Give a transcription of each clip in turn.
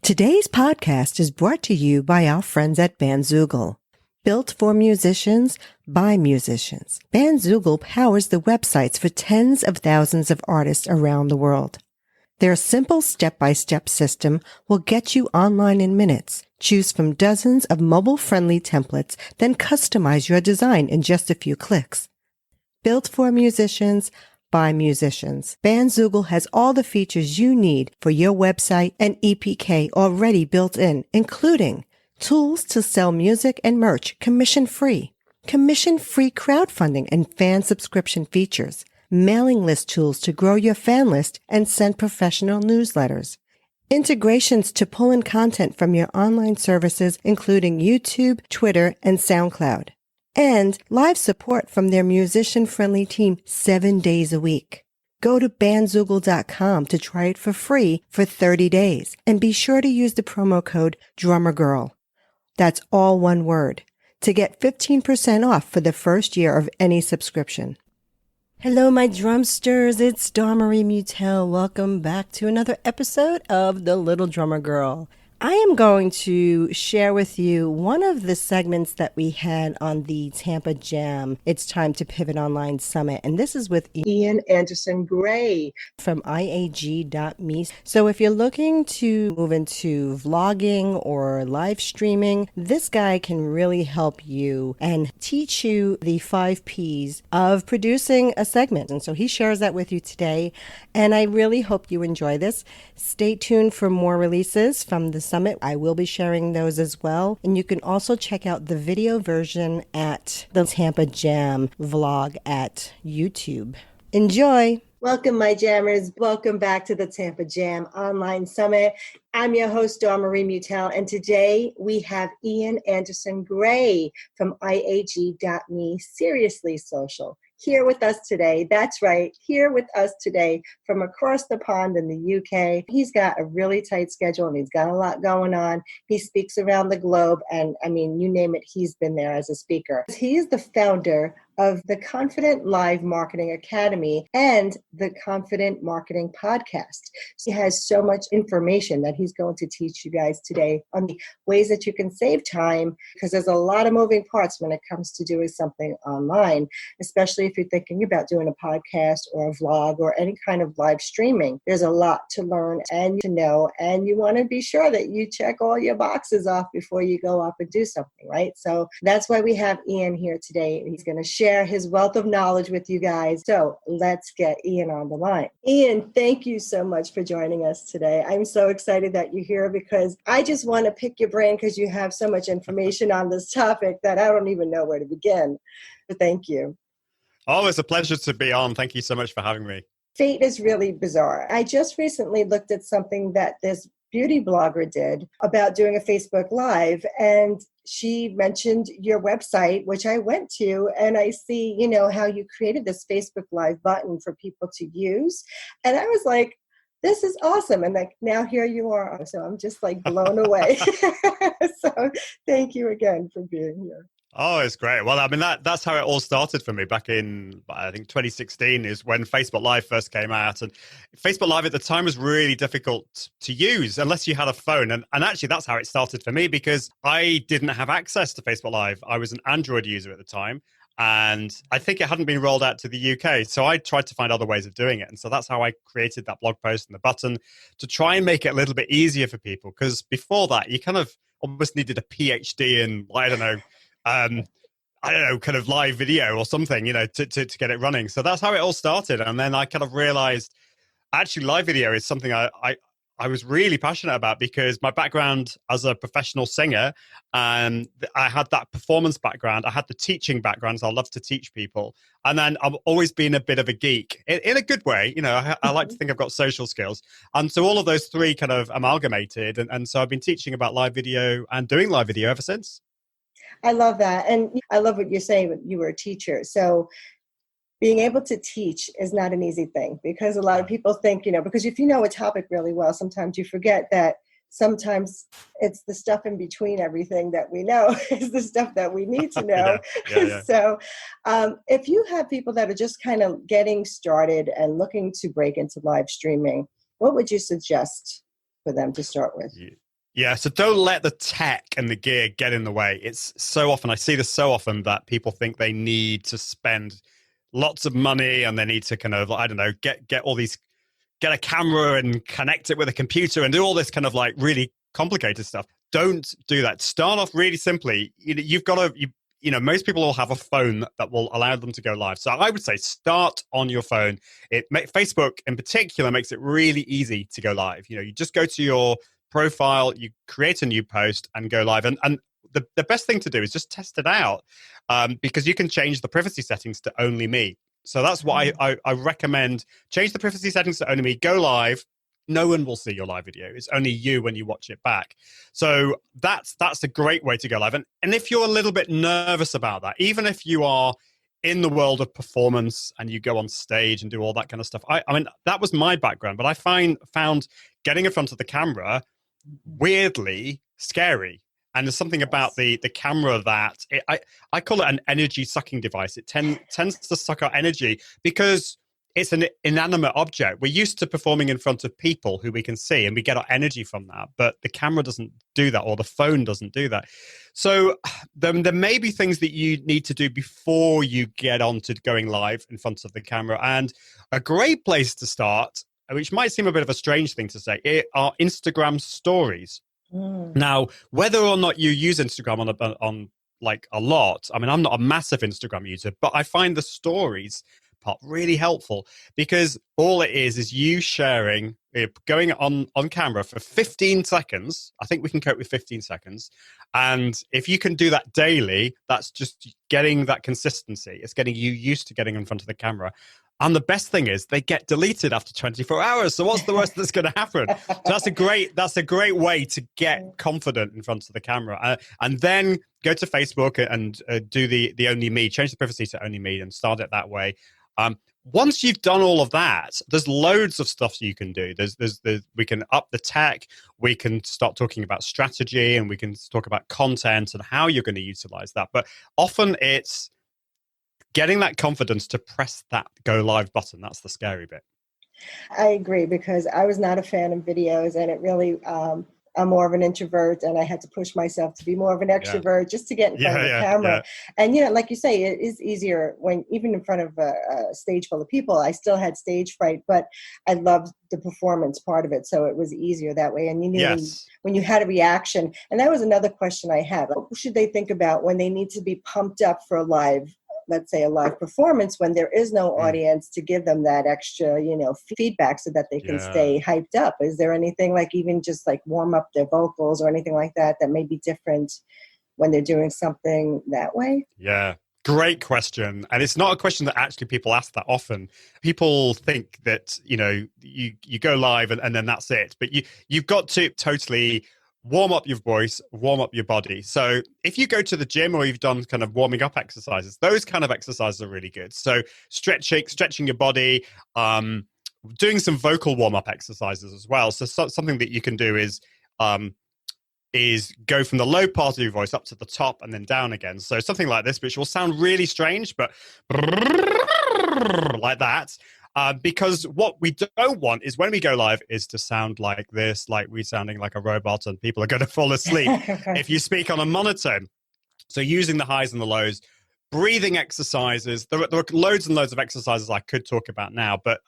Today's podcast is brought to you by our friends at Bandzoogle. Built for musicians, by musicians, Bandzoogle powers the websites for tens of thousands of artists around the world. Their simple step-by-step system will get you online in minutes. Choose from dozens of mobile-friendly templates, then customize your design in just a few clicks. Built for musicians, by musicians, Bandzoogle has all the features you need for your website and EPK already built in, including tools to sell music and merch commission-free crowdfunding and fan subscription features, mailing list tools to grow your fan list and send professional newsletters, integrations to pull in content from your online services, including YouTube, Twitter, and SoundCloud, and live support from their musician-friendly team 7 days a week. Go to bandzoogle.com to try it for free for 30 days, and be sure to use the promo code DrummerGirl. That's all one word, to get 15% off for the first year of any subscription. Hello, my Drumsters. It's Marie Mutel. Welcome back to another episode of The Little Drummer Girl. I am going to share with you one of the segments that we had on the Tampa Jam It's Time to Pivot Online Summit, and this is with Ian Anderson Gray from IAG.me. So if you're looking to move into vlogging or live streaming, this guy can really help you and teach you the 5 Ps of producing a segment. And so he shares that with you today, and I really hope you enjoy this. Stay tuned for more releases from the summit. I will be sharing those as well. And you can also check out the video version at the Tampa Jam vlog at YouTube. Enjoy. Welcome, my jammers. Welcome back to the Tampa Jam Online Summit. I'm your host, Marie Mutel, and today we have Ian Anderson Gray from IAG.me, Seriously Social, here with us today. That's right, here with us today from across the pond in the UK. He's got a really tight schedule and he's got a lot going on. He speaks around the globe, and I mean, you name it, he's been there as a speaker. He is the founder of the Confident Live Marketing Academy and the Confident Marketing Podcast. He has so much information that he's going to teach you guys today on the ways that you can save time, because there's a lot of moving parts when it comes to doing something online, especially if you're thinking about doing a podcast or a vlog or any kind of live streaming. There's a lot to learn and to know, and you want to be sure that you check all your boxes off before you go up and do something, right? So that's why we have Ian here today. He's going to share his wealth of knowledge with you guys. So let's get Ian on the line. Ian, thank you so much for joining us today. I'm so excited that you're here because I just want to pick your brain because you have so much information on this topic that I don't even know where to begin. But thank you. Oh, it's a pleasure to be on. Thank you so much for having me. Fate is really bizarre. I just recently looked at something that this beauty blogger did about doing a Facebook Live, and she mentioned your website, which I went to, and I see, how you created this Facebook Live button for people to use. And I was like, this is awesome. And now here you are. So I'm just blown away. So thank you again for being here. Oh, it's great. Well, I mean, that's how it all started for me back in, I think, 2016 is when Facebook Live first came out. And Facebook Live at the time was really difficult to use unless you had a phone. And actually, that's how it started for me because I didn't have access to Facebook Live. I was an Android user at the time. And I think it hadn't been rolled out to the UK. So I tried to find other ways of doing it. And so that's how I created that blog post and the button to try and make it a little bit easier for people. Because before that, you kind of almost needed a PhD in, kind of live video or something, to get it running. So that's how it all started. And then I kind of realized actually live video is something I was really passionate about because my background as a professional singer, and I had that performance background. I had the teaching background, so I love to teach people. And then I've always been a bit of a geek in a good way. I like to think I've got social skills. And so all of those three kind of amalgamated. And so I've been teaching about live video and doing live video ever since. I love that. And I love what you're saying. You were a teacher. So being able to teach is not an easy thing because a lot of people think, because if you know a topic really well, sometimes you forget that sometimes it's the stuff in between everything that we know is the stuff that we need to know. Yeah. So if you have people that are just kind of getting started and looking to break into live streaming, what would you suggest for them to start with? Yeah, so don't let the tech and the gear get in the way. It's so often, I see this so often, that people think they need to spend lots of money and they need to kind of, I don't know, get all these, get a camera and connect it with a computer and do all this kind of like really complicated stuff. Don't do that. Start off really simply. You've got to, most people will have a phone that will allow them to go live. So I would say start on your phone. Facebook in particular makes it really easy to go live. You just go to your profile, you create a new post and go live. And the best thing to do is just test it out, because you can change the privacy settings to only me. So that's what I recommend. Change the privacy settings to only me, go live. No one will see your live video. It's only you when you watch it back. So that's a great way to go live. And if you're a little bit nervous about that, even if you are in the world of performance and you go on stage and do all that kind of stuff, I mean, that was my background, but I found getting in front of the camera weirdly scary. And there's something about the camera that I call it an energy sucking device. It tends to suck our energy because it's an inanimate object. We're used to performing in front of people who we can see and we get our energy from that. But the camera doesn't do that, or the phone doesn't do that. So there may be things that you need to do before you get on to going live in front of the camera. And a great place to start, which might seem a bit of a strange thing to say, are Instagram stories. Now, whether or not you use Instagram on like a lot, I mean, I'm not a massive Instagram user, but I find the stories part really helpful, because all it is you sharing, going on camera for 15 seconds. I think we can cope with 15 seconds. And if you can do that daily, that's just getting that consistency. It's getting you used to getting in front of the camera. And the best thing is they get deleted after 24 hours. So what's the worst that's going to happen? So that's a great way to get confident in front of the camera. And then go to Facebook and do the only me, change the privacy to only me and start it that way. Once you've done all of that, there's loads of stuff you can do. We can up the tech, we can start talking about strategy, and we can talk about content and how you're going to utilize that. But often it's getting that confidence to press that go live button. That's the scary bit. I agree, because I was not a fan of videos, and it really, I'm more of an introvert, and I had to push myself to be more of an extrovert just to get in front of the camera. And, like you say, it is easier when even in front of a stage full of people. I still had stage fright, but I loved the performance part of it. So it was easier that way. And you knew when you had a reaction. And that was another question I had. What should they think about when they need to be pumped up for a live, let's say a live performance, when there is no audience to give them that extra, feedback so that they can stay hyped up? Is there anything like even just like warm up their vocals or anything like that may be different when they're doing something that way? Yeah. Great question. And it's not a question that actually people ask that often. People think that, you go live and then that's it. But you've got to totally warm up your voice, warm up your body. So if you go to the gym or you've done kind of warming up exercises, those kind of exercises are really good. So stretching your body, doing some vocal warm up exercises as well. So something that you can do is go from the low part of your voice up to the top and then down again. So something like this, which will sound really strange, but like that. Because what we don't want is when we go live is to sound like this, like we're sounding like a robot and people are going to fall asleep if you speak on a monotone. So using the highs and the lows, breathing exercises. There are loads and loads of exercises I could talk about now, but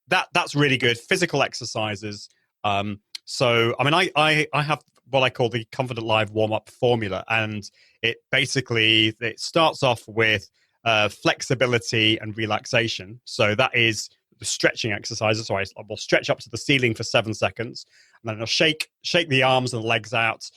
that's really good. Physical exercises. So, I mean, I have what I call the Confident Live warm-up formula, and it starts off with flexibility and relaxation. So that is the stretching exercises. So I will stretch up to the ceiling for 7 seconds, and then I'll shake the arms and legs out.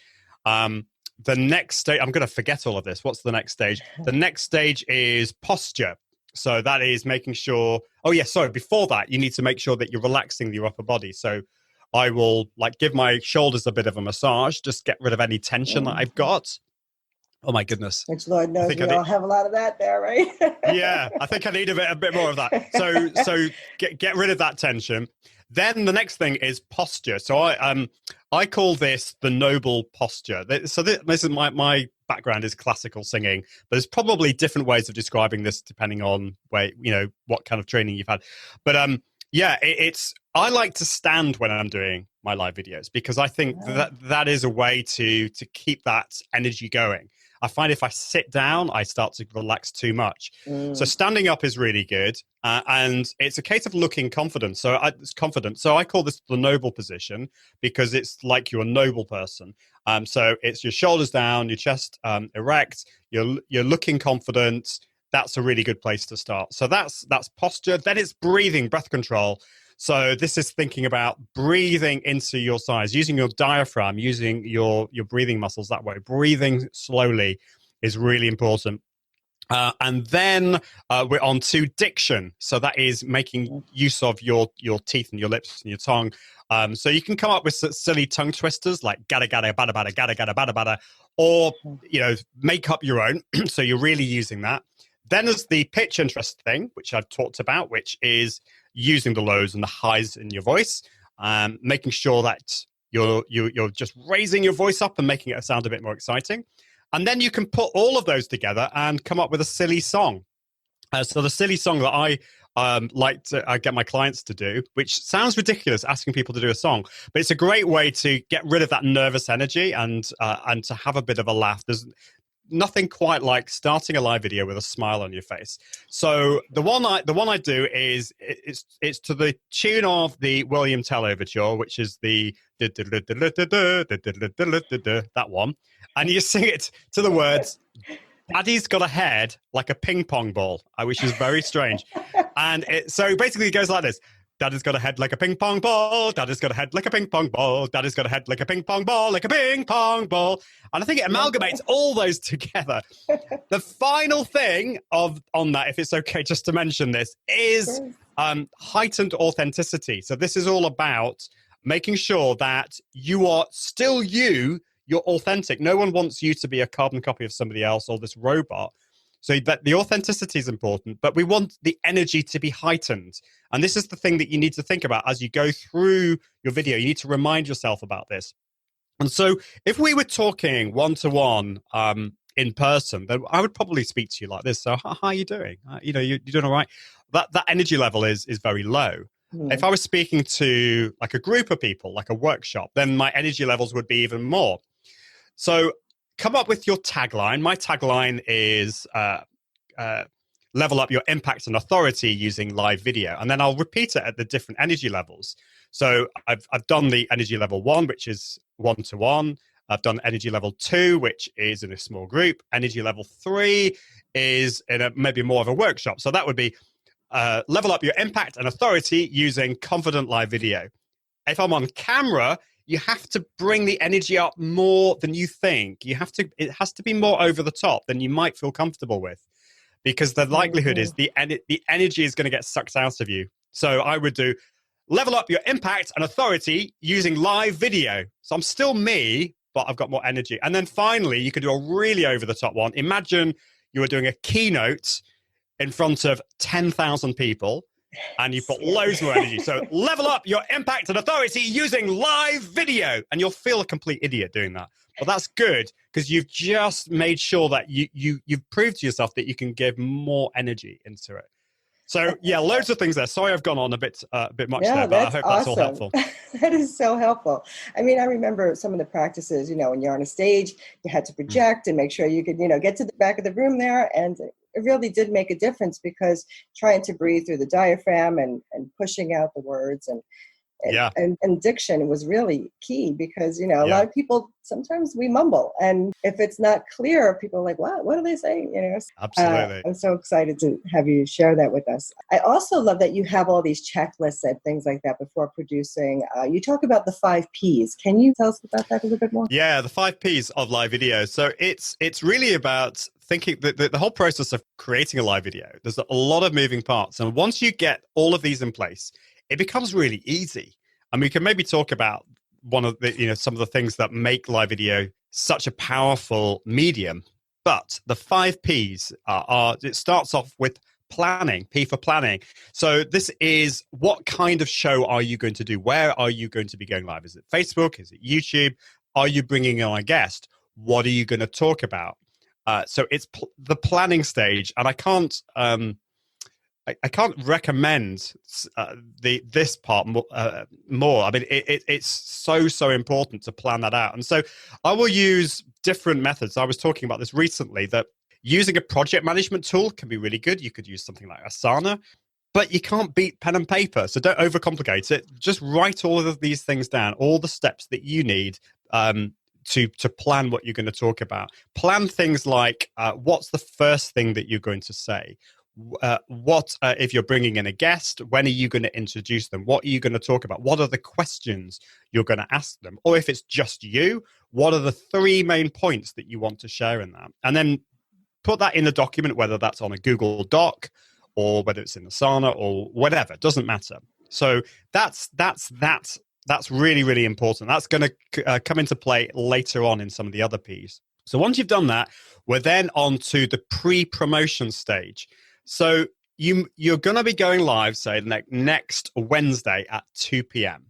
The next stage, I'm going to forget all of this. What's the next stage? The next stage is posture. So that is making sure, before that, you need to make sure that you're relaxing your upper body. So I will give my shoulders a bit of a massage, just get rid of any tension that I've got. Oh my goodness. Which Lord knows we all have a lot of that there, right? Yeah, I think I need a bit more of that. So get rid of that tension. Then the next thing is posture. So I call this the noble posture. So this is my background is classical singing, but there's probably different ways of describing this depending on what kind of training you've had. But it's I like to stand when I'm doing my live videos because I think that is a way to keep that energy going. I find if I sit down, I start to relax too much. So standing up is really good, and it's a case of looking confident. So it's confident. So I call this the noble position because it's like you're a noble person. So it's your shoulders down, your chest erect. You're looking confident. That's a really good place to start. So that's posture. Then it's breathing, breath control. So this is thinking about breathing into your sides, using your diaphragm, using your breathing muscles that way. Breathing slowly is really important. And then we're on to diction. So that is making use of your teeth and your lips and your tongue. So you can come up with silly tongue twisters like gada gada bada bada gada gada bada bada, or make up your own. So you're really using that. Then there's the pitch interest thing, which I've talked about, which is using the lows and the highs in your voice, making sure that you're just raising your voice up and making it sound a bit more exciting. And then you can put all of those together and come up with a silly song. So the silly song that I I get my clients to do, which sounds ridiculous, asking people to do a song, but it's a great way to get rid of that nervous energy and to have a bit of a laugh. There's nothing quite like starting a live video with a smile on your face. So the one I do is it's to the tune of the William Tell Overture, which is the that one, and you sing it to the words "Daddy's got a head like a ping pong ball," which is very strange, and so basically it goes like this. Daddy's got a head like a ping pong ball. Daddy's got a head like a ping pong ball. Daddy's got a head like a ping pong ball, like a ping pong ball. And I think it amalgamates all those together. The final thing on that, if it's okay just to mention this, is heightened authenticity. So this is all about making sure that you are still you're authentic. No one wants you to be a carbon copy of somebody else or this robot. So that the authenticity is important, but we want the energy to be heightened. And this is the thing that you need to think about as you go through your video. You need to remind yourself about this. And so if we were talking one-to-one in person, then I would probably speak to you like this. So how are you doing? You're doing all right. That energy level is very low. If I was speaking to like a group of people, like a workshop, then my energy levels would be even more. So come up with your tagline. My tagline is level up your impact and authority using live video. And then I'll repeat it at the different energy levels. So I've done the energy level 1, which is one-to-one. I've done energy level 2, which is in a small group. Energy level 3 is in maybe more of a workshop. So that would be level up your impact and authority using confident live video. If I'm on camera, you have to bring the energy up more than you think. It has to be more over the top than you might feel comfortable with, because the likelihood is the energy is going to get sucked out of you. So I would do level up your impact and authority using live video. So I'm still me, but I've got more energy. And then finally, you could do a really over the top one. Imagine you were doing a keynote in front of 10,000 people. And you've got loads more energy. So level up your impact and authority using live video. And you'll feel a complete idiot doing that. But that's good because you've just made sure that you've proved to yourself that you can give more energy into it. So yeah, loads of things there. Sorry, I've gone on a bit much there, but I hope that's all helpful. That is so helpful. I mean, I remember some of the practices, when you're on a stage, you had to project and make sure you could, get to the back of the room there. And it really did make a difference because trying to breathe through the diaphragm and pushing out the words and diction was really key because, a lot of people, sometimes we mumble. And if it's not clear, people are like, what are they saying? Absolutely. I'm so excited to have you share that with us. I also love that you have all these checklists and things like that before producing. You talk about the 5 Ps. Can you tell us about that a little bit more? Yeah, the 5 Ps of live video. So it's really about thinking that the whole process of creating a live video. There's a lot of moving parts. And once you get all of these in place, it becomes really easy. And we can maybe talk about one of the, some of the things that make live video such a powerful medium. But the 5 Ps it starts off with planning, P for planning. So this is, what kind of show are you going to do? Where are you going to be going live? Is it Facebook? Is it YouTube? Are you bringing on a guest? What are you going to talk about? So it's the planning stage. And I can't I can't recommend this part more. I mean, it's so important to plan that out. And so I will use different methods. I was talking about this recently, that using a project management tool can be really good. You could use something like Asana, but you can't beat pen and paper. So don't overcomplicate it. Just write all of these things down, all the steps that you need to plan what you're going to talk about. Plan things like what's the first thing that you're going to say? If you're bringing in a guest, when are you going to introduce them? What are you going to talk about? What are the questions you're going to ask them? Or if it's just you, what are the 3 main points that you want to share in that? And then put that in a document, whether that's on a Google Doc or whether it's in Asana or whatever. It doesn't matter. So that's really, really important. That's going to come into play later on in some of the other P's. So once you've done that, we're then on to the pre-promotion stage. So you're going to be going live, say, next Wednesday at 2 p.m.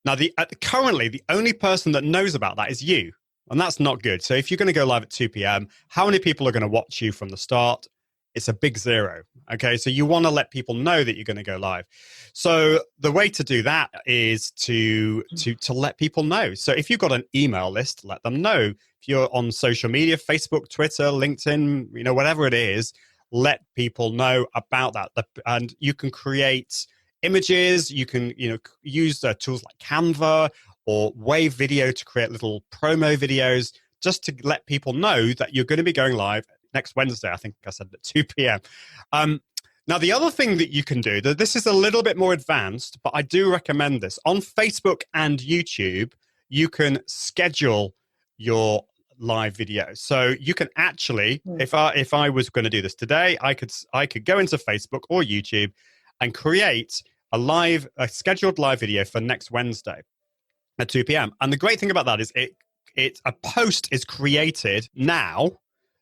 Now, currently, the only person that knows about that is you, and that's not good. So if you're going to go live at 2 p.m., how many people are going to watch you from the start? It's a big 0. Okay, so you want to let people know that you're going to go live. So the way to do that is to let people know. So if you've got an email list, let them know. If you're on social media, Facebook, Twitter, LinkedIn, whatever it is, let people know about that. And you can create images. You can use tools like Canva or Wave Video to create little promo videos, just to let people know that you're going to be going live next Wednesday. I think I said at 2 p.m. Now, the other thing that you can do, this is a little bit more advanced, but I do recommend this. On Facebook and YouTube, you can schedule your live video. So you can actually, if I was going to do this today, I could go into Facebook or YouTube and create a scheduled live video for next Wednesday at 2 p.m. And the great thing about that is a post is created now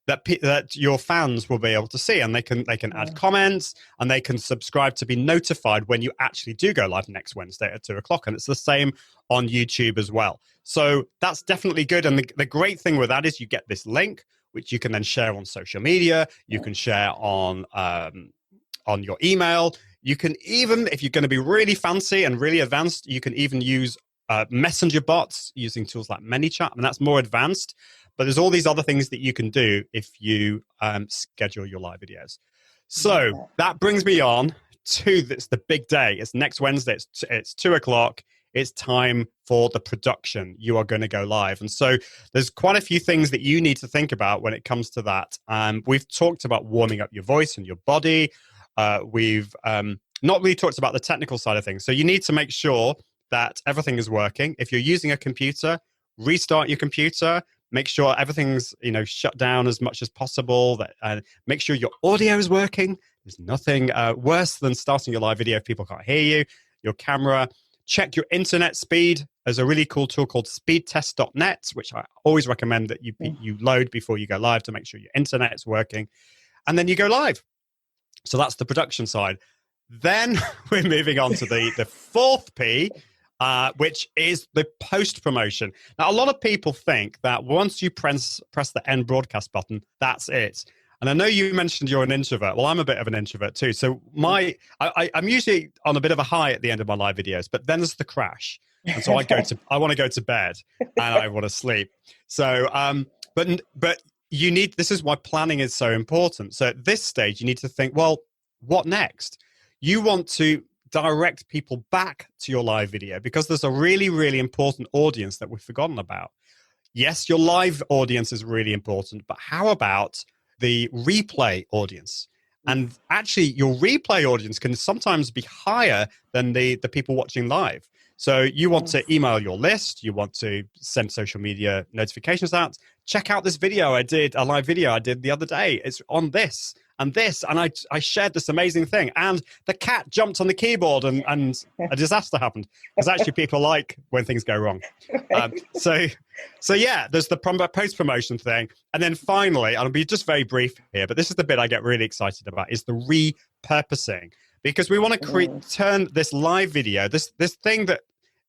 that your fans will be able to see, and they can add comments, and they can subscribe to be notified when you actually do go live next Wednesday at 2 o'clock. And it's the same on YouTube as well. So that's definitely good. And the great thing with that is you get this link, which you can then share on social media. You can share on your email. You can even, if you're going to be really fancy and really advanced, you can even use messenger bots using tools like ManyChat, and that's more advanced. But there's all these other things that you can do if you schedule your live videos. So that brings me on to the big day. It's next Wednesday. It's 2 o'clock. It's time for the production. You are going to go live. And so there's quite a few things that you need to think about when it comes to that. We've talked about warming up your voice and your body. We've not really talked about the technical side of things. So you need to make sure that everything is working. If you're using a computer, restart your computer. Make sure everything's shut down as much as possible. Make sure your audio is working. There's nothing worse than starting your live video if people can't hear you. Your camera. Check your internet speed. There's a really cool tool called speedtest.net, which I always recommend that you load before you go live to make sure your internet is working. And then you go live. So that's the production side. Then we're moving on to the fourth P, which is the post-promotion. Now, a lot of people think that once you press the end broadcast button, that's it. And I know you mentioned you're an introvert. Well, I'm a bit of an introvert too. So I'm usually on a bit of a high at the end of my live videos, but then there's the crash. And so I want to go to bed and I want to sleep. So, but this is why planning is so important. So at this stage, you need to think, well, what next? You want to direct people back to your live video because there's a really, really important audience that we've forgotten about. Yes, your live audience is really important, but how about the replay audience? And actually, your replay audience can sometimes be higher than the people watching live. So you want to email your list. You want to send social media notifications out. Check out this video a live video I did the other day. It's on this and this, and I shared this amazing thing. And the cat jumped on the keyboard and a disaster happened. Because actually people like when things go wrong. So yeah, there's the post-promotion thing. And then finally, I'll be just very brief here, but this is the bit I get really excited about, is the repurposing. Because we want to turn this live video, this thing that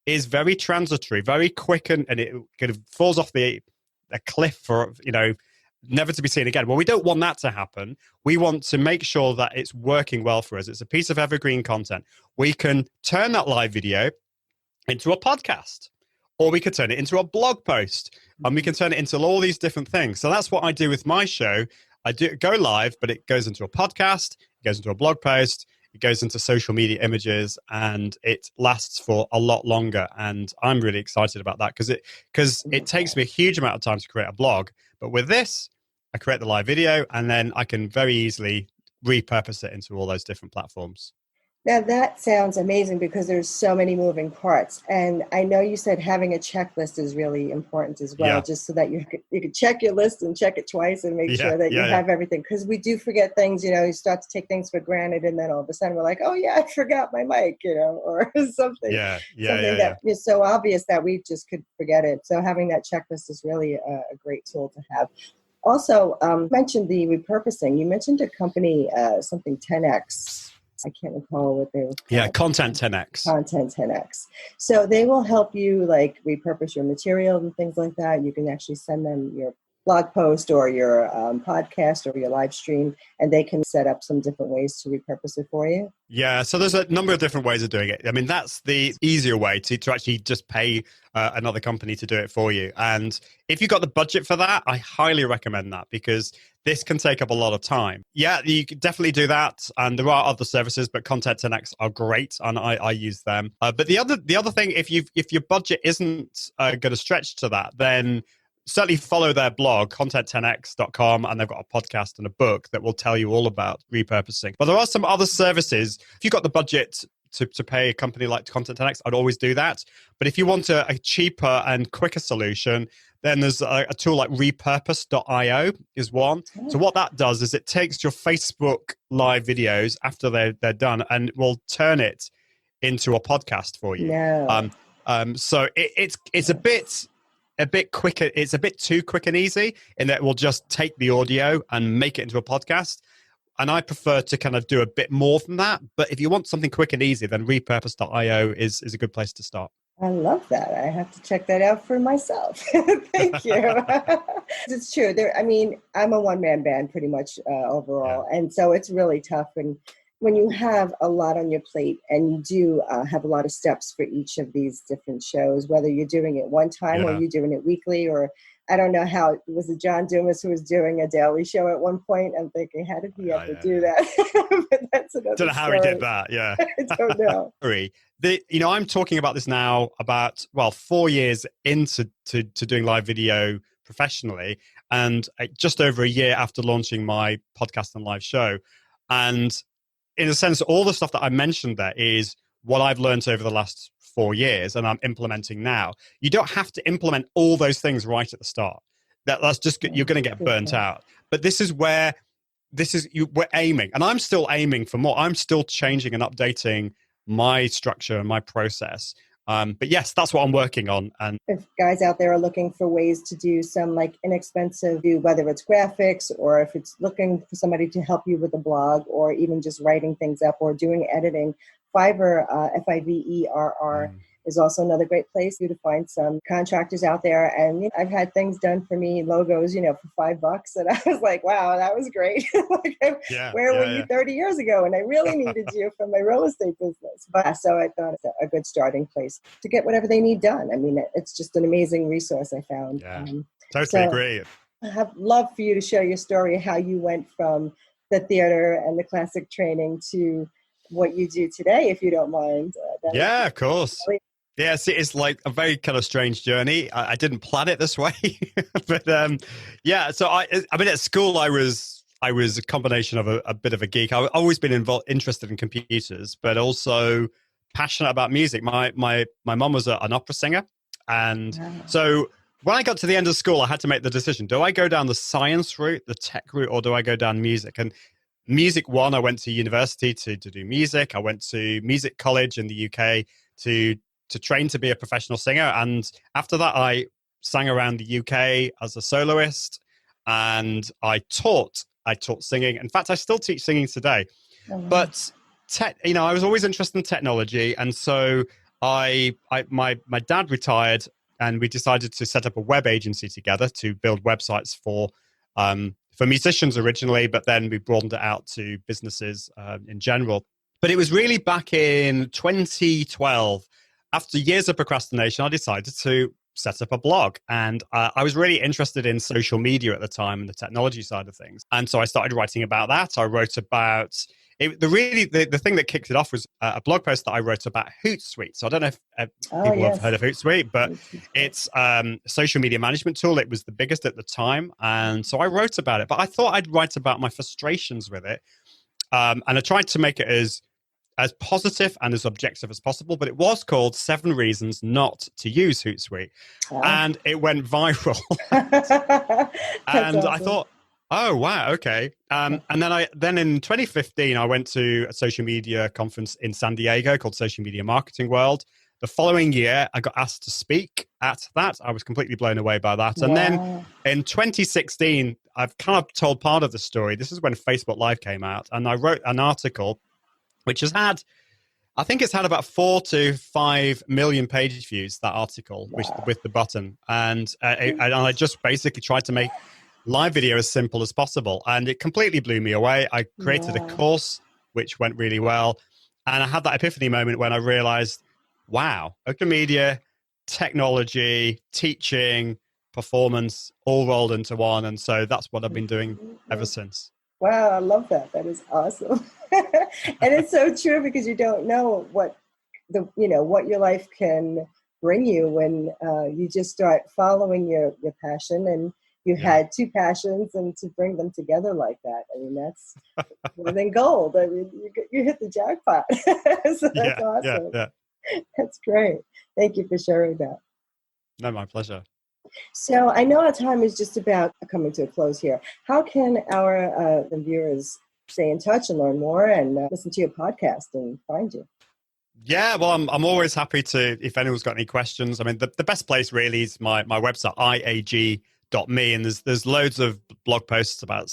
is very transitory, very quick, and it kind of falls off a cliff for, never to be seen again. Well, we don't want that to happen. We want to make sure that it's working well for us. It's a piece of evergreen content. We can turn that live video into a podcast, or we could turn it into a blog post, and we can turn it into all these different things. So that's what I do with my show. I do go live, but it goes into a podcast, it goes into a blog post, it goes into social media images, and it lasts for a lot longer. And I'm really excited about that because it takes me a huge amount of time to create a blog. But with this, I create the live video, and then I can very easily repurpose it into all those different platforms. Now that sounds amazing because there's so many moving parts. And I know you said having a checklist is really important as well, just so that you could check your list and check it twice and make sure that you have everything. Because we do forget things, you start to take things for granted, and then all of a sudden we're like, oh yeah, I forgot my mic, or something. Something that is so obvious that we just could forget it. So having that checklist is really a great tool to have. Also, you mentioned the repurposing. You mentioned a company, something 10X. I can't recall what they were called. Yeah, Content 10X. Content 10X. So they will help you repurpose your material and things like that. You can actually send them your blog post or your podcast or your live stream, and they can set up some different ways to repurpose it for you. Yeah, so there's a number of different ways of doing it. I mean, that's the easier way to actually just pay another company to do it for you. And if you've got the budget for that, I highly recommend that, because this can take up a lot of time. Yeah, you can definitely do that. And there are other services, but Content 10X are great, and I use them. But the other thing, if your budget isn't going to stretch to that, then certainly follow their blog, content10x.com, and they've got a podcast and a book that will tell you all about repurposing. But there are some other services. If you've got the budget to pay a company like Content 10X, I'd always do that. But if you want a cheaper and quicker solution, then there's a tool like repurpose.io is one. So what that does is it takes your Facebook live videos after they're done and will turn it into a podcast for you. So it's a bit quicker. It's a bit too quick and easy in that it will just take the audio and make it into a podcast. And I prefer to kind of do a bit more than that. But if you want something quick and easy, then repurpose.io is a good place to start. I love that. I have to check that out for myself. Thank you. It's true. I'm a one-man band pretty much overall. Yeah. And so it's really tough. And when you have a lot on your plate and you do have a lot of steps for each of these different shows, whether you're doing it one time or you're doing it weekly, or I don't know how, was it John Dumas who was doing a daily show at one point? I'm thinking, how did he ever do that? But that's another Don't know how he did that, yeah. I don't know. I'm talking about this now about, 4 years into doing live video professionally, and just over a year after launching my podcast and live show. And in a sense, all the stuff that I mentioned there is what I've learned over the last 4 years and I'm implementing now. You don't have to implement all those things right at the start. That's just, you're going to get burnt out. But this is where we're aiming, and I'm still aiming for more. I'm still changing and updating my structure and my process. But yes, that's what I'm working on. And if guys out there are looking for ways to do some inexpensive, whether it's graphics or if it's looking for somebody to help you with a blog or even just writing things up or doing editing, Fiverr, Fiverr, is also another great place for you to find some contractors out there. And I've had things done for me, logos, for $5. And I was like, wow, that was great. Where were you 30 years ago? And I really needed you for my real estate business. But so I thought it's a good starting place to get whatever they need done. I mean, it's just an amazing resource I found. Yeah, totally agree. I have love for you to share your story, how you went from the theater and the classic training to what you do today, if you don't mind. Yeah, of course. Yeah, see, it's like a very kind of strange journey. I didn't plan it this way, but So I mean, at school, I was a combination of a bit of a geek. I've always been interested in computers, but also passionate about music. My mom was an opera singer, and so when I got to the end of school, I had to make the decision: do I go down the science route, the tech route, or do I go down music? And music, I went to university to do music. I went to music college in the UK to train to be a professional singer. And after that, I sang around the UK as a soloist, and I taught singing. In fact, I still teach singing today. Oh, wow. But I was always interested in technology, and so my dad retired, and we decided to set up a web agency together to build websites for for musicians originally, but then we broadened it out to businesses in general. But it was really back in 2012, after years of procrastination, I decided to set up a blog. And I was really interested in social media at the time and the technology side of things. And so I started writing about that. I wrote about it. The thing that kicked it off was a blog post that I wrote about Hootsuite. So I don't know if people have heard of Hootsuite, but it's a social media management tool. It was the biggest at the time. And so I wrote about it, but I thought I'd write about my frustrations with it. And I tried to make it as positive and as objective as possible, but it was called 7 Reasons Not to Use Hootsuite. Oh. And it went viral. And awesome. I thought, oh, wow, okay. And then in 2015, I went to a social media conference in San Diego called Social Media Marketing World. The following year, I got asked to speak at that. I was completely blown away by that. And then in 2016, I've kind of told part of the story. This is when Facebook Live came out, and I wrote an article which has had, I think it's had about 4 to 5 million page views, that article, with the button. And I just basically tried to make live video as simple as possible. And it completely blew me away. I created a course, which went really well. And I had that epiphany moment when I realized, wow, social media, technology, teaching, performance, all rolled into one. And so that's what I've been doing ever since. Wow, I love that. That is awesome. And it's so true, because you don't know what your life can bring you when you just start following your passion, and you had 2 passions, and to bring them together like that. I mean, that's more than gold. I mean, you hit the jackpot. So that's awesome. Yeah. That's great. Thank you for sharing that. No, my pleasure. So I know our time is just about coming to a close here. How can our viewers stay in touch and learn more and listen to your podcast and find you? Yeah, well, I'm always happy to, if anyone's got any questions. I mean, the best place really is my website, iag.me, and there's loads of blog posts about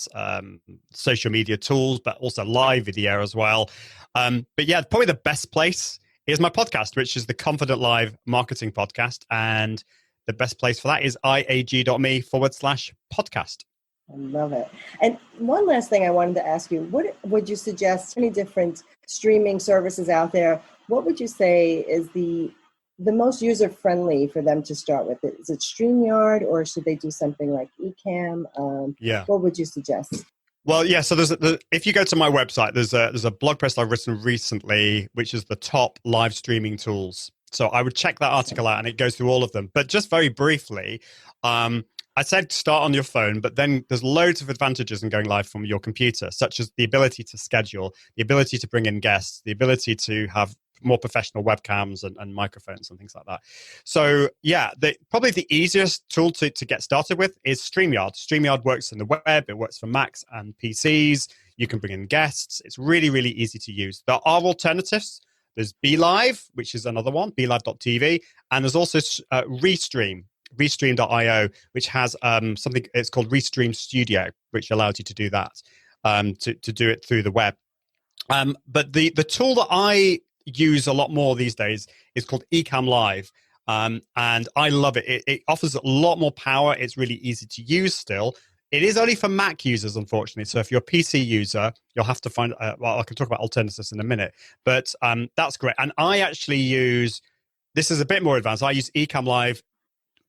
social media tools, but also live video as well. But yeah, probably the best place is my podcast, which is the Confident Live Marketing Podcast. And the best place for that is iag.me/podcast. I love it. And one last thing I wanted to ask you, what would you suggest, any different streaming services out there? What would you say is the most user-friendly for them to start with? Is it StreamYard, or should they do something like Ecamm? What would you suggest? Well, yeah. So if you go to my website, there's a blog post I've written recently, which is the top live streaming tools. So I would check that article out, and it goes through all of them. But just very briefly, I said start on your phone, but then there's loads of advantages in going live from your computer, such as the ability to schedule, the ability to bring in guests, the ability to have more professional webcams and microphones and things like that. So yeah, probably the easiest tool to get started with is StreamYard. StreamYard works in the web. It works for Macs and PCs. You can bring in guests. It's really, really easy to use. There are alternatives. There's BeLive, which is another one, BeLive.tv. And there's also Restream, Restream.io, which has something, it's called Restream Studio, which allows you to do that, to do it through the web. But the tool that I use a lot more these days is called Ecamm Live. And I love it. It offers a lot more power. It's really easy to use still. It is only for Mac users, unfortunately. So if you're a PC user, you'll have to find, well, I can talk about alternatives in a minute, but that's great. And I actually use, this is a bit more advanced. I use Ecamm Live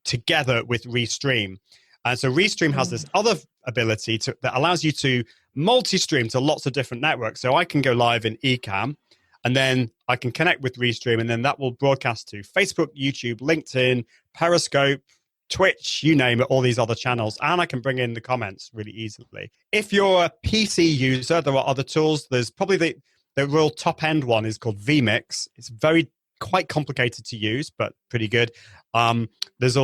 together with Restream. And so Restream has this other ability that allows you to multi-stream to lots of different networks. So I can go live in Ecamm, and then I can connect with Restream, and then that will broadcast to Facebook, YouTube, LinkedIn, Periscope, Twitch, you name it, all these other channels. And I can bring in the comments really easily. If you're a PC user, there are other tools. There's probably the real top end one is called vMix. It's quite complicated to use, but pretty good. There's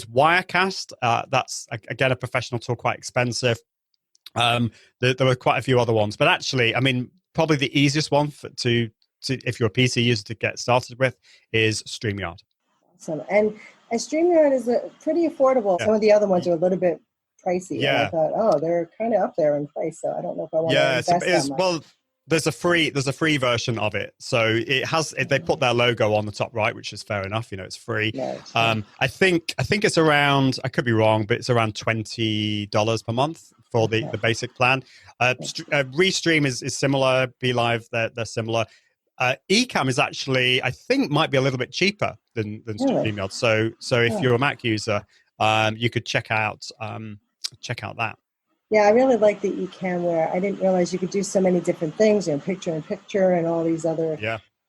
Wirecast. That's again a professional tool, quite expensive. There were quite a few other ones, but actually, I mean, probably the easiest one to if you're a PC user to get started with is StreamYard. Awesome. And StreamYard is pretty affordable. Yeah. Some of the other ones are a little bit pricey. Yeah. And I thought, they're kind of up there in price, so I don't know if I want to invest that much. Well, There's a free version of it. So they put their logo on the top right, which is fair enough. It's free. Nice. I think it's around, I could be wrong, but it's around $20 per month for the basic plan. Restream is similar. Be Live, they're similar. Ecamm is actually, I think, might be a little bit cheaper than StreamYard. So if you're a Mac user, you could check out that. Yeah, I really like the Ecamm where I didn't realize you could do so many different things, picture in picture and all these other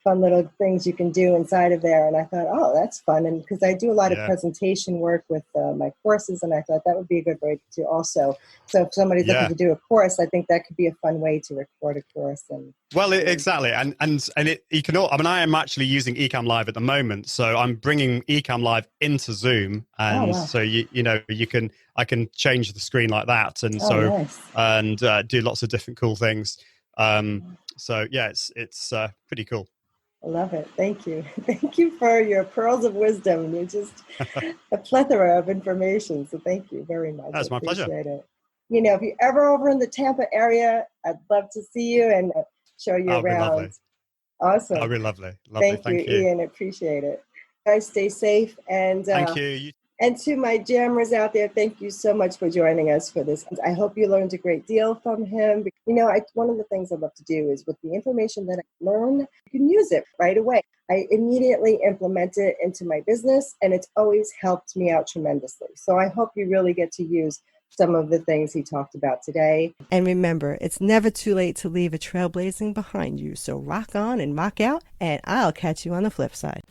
fun little things you can do inside of there. And I thought, oh, that's fun. And because I do a lot of presentation work with my courses, and I thought that would be a good way to also. So if somebody's looking to do a course, I think that could be a fun way to record a course. Exactly. And you can all, I am actually using Ecamm Live at the moment. So I'm bringing Ecamm Live into Zoom. And so, I can change the screen like that. And and do lots of different cool things. So yeah, it's pretty cool. I love it. Thank you. Thank you for your pearls of wisdom. You're just a plethora of information. So thank you very much. That's my pleasure. It. If you're ever over in the Tampa area, I'd love to see you and show you around. Awesome. That'll be lovely. Thank you, Ian. Appreciate it. Guys, stay safe. And thank you. And to my jammers out there, thank you so much for joining us for this. I hope you learned a great deal from him. One of the things I love to do is with the information that I learn, you can use it right away. I immediately implement it into my business, and it's always helped me out tremendously. So I hope you really get to use some of the things he talked about today. And remember, it's never too late to leave a trailblazing behind you. So rock on and rock out, and I'll catch you on the flip side.